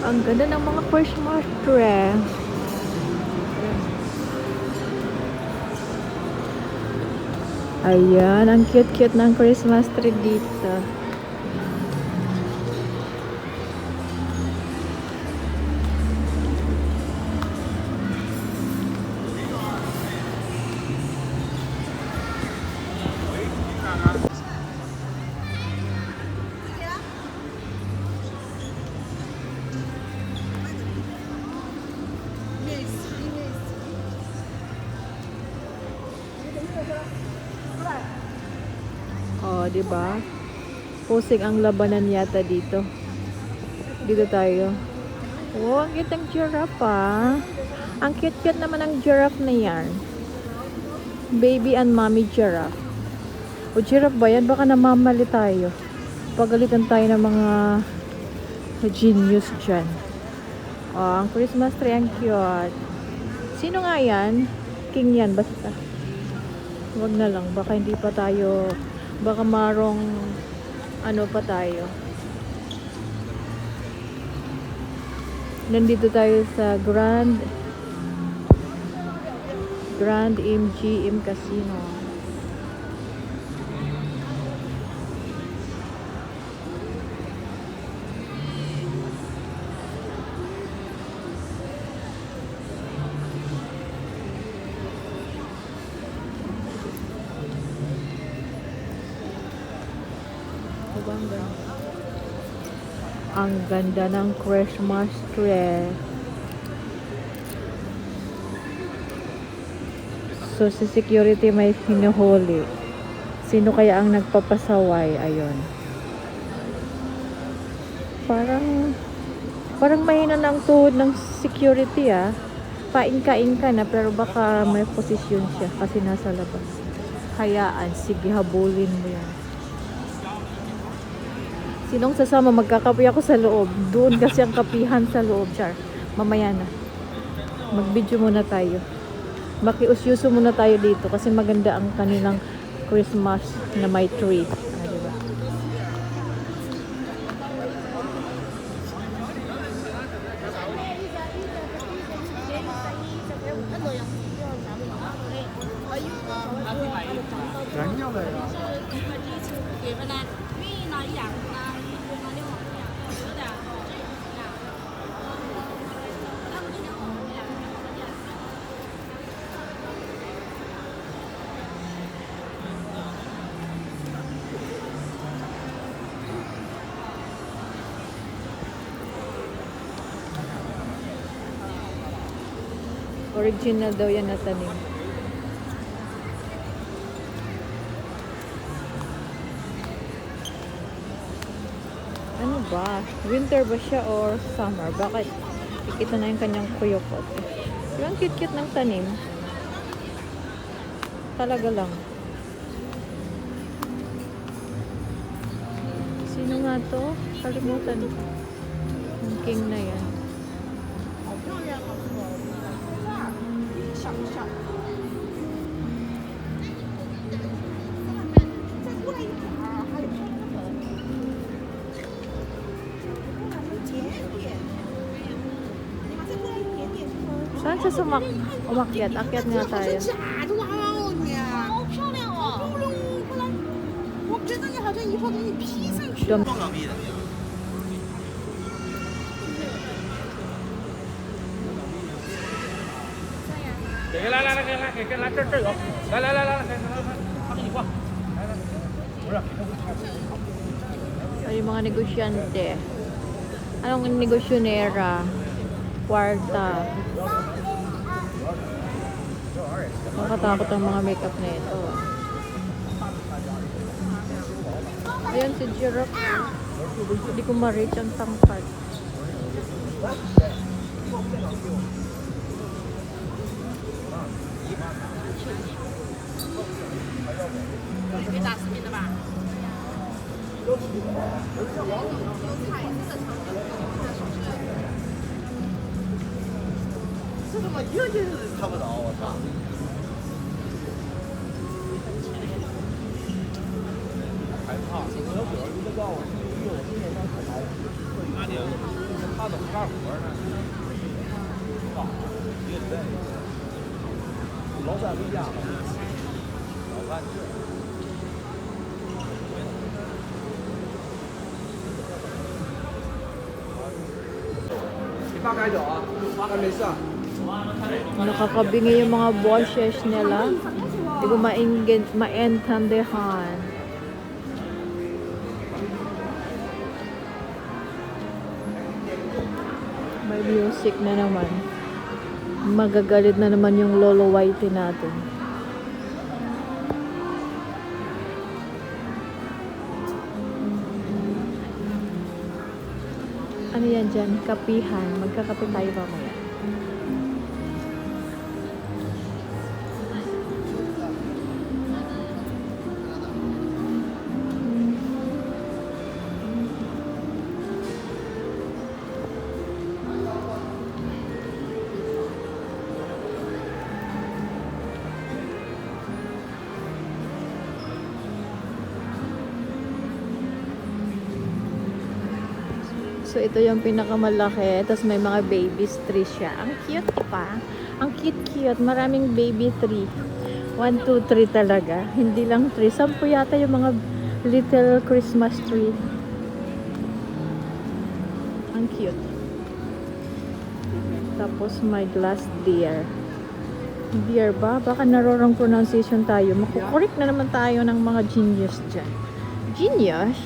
Ang ganda ng mga Christmas tree. Ayan, ang cute-cute ng Christmas tree dito. Oh, 'di ba? Pusing ang labanan yata dito. Dito tayo. Oh, ang cute ng giraffe ah. Ang cute-cute naman ng giraffe na yan. Baby and mommy giraffe. O giraffe ba yan? Baka namamali tayo. Pagalitan tayo ng mga genius dyan. Oh, ang Christmas tree ang cute. Sino nga yan? King yan, basta. Wag na lang. Baka hindi pa tayo, baka marong ano pa tayo. Nandito tayo sa Grand MGM Casino. Ang ganda ng Christmas tree. So, si security may hinuhuli. Sino kaya ang nagpapasaway? Ayun. Parang mahina na ang tuhod ng security ah. Pain-kain ka na pero baka may posisyon siya kasi nasa labas. Hayaan, sige habulin mo yan. Sinong sasama? Magkakape ako sa loob. Doon kasi ang kapihan sa loob, Char. Mamaya na. Mag-video muna tayo. Makiusyuso muna tayo dito kasi maganda ang kanilang Christmas na may tree. Ah, diba? Original daw yan na tanim. Ano ba? Winter ba siya or summer? Bakit? Kikita na yung kanyang kuyukot. Yung cute-cute ng tanim. Talaga lang. Sino nga to? Kalimutan. Yung king na yan. Saan siya umakyat? Akyat nga tayo. 香港币的。给来，这有，来，他给你画，不是。 Ay, yung mga negosyante. Anong negosyonera? Kwarta. Makatakot ang mga makeup na ito. Ayan si giraffe. Hindi ko ma-reach ang tangkad. 看的胡干活呢。老三回家了，老三去。你爸该走啊，还没事啊。 Nakakabingi yung mga bosses nila. Hindi ko maintindihan. May music na naman. Magagalit na naman yung Lolo Whitey natin. Ano yan dyan? Kapihan. Magkakape tayo mamaya. So, ito yung pinakamalaki. Tapos may mga babies tree siya. Ang cute pa. Ang cute-cute. Maraming baby tree. 1, 2, 3 talaga. Hindi lang 3. 10 yata yung mga little Christmas tree. Ang cute. Tapos may glass deer. Deer ba? Baka narorong pronunciation tayo. Makukorek na naman tayo ng mga genius dyan. Genius?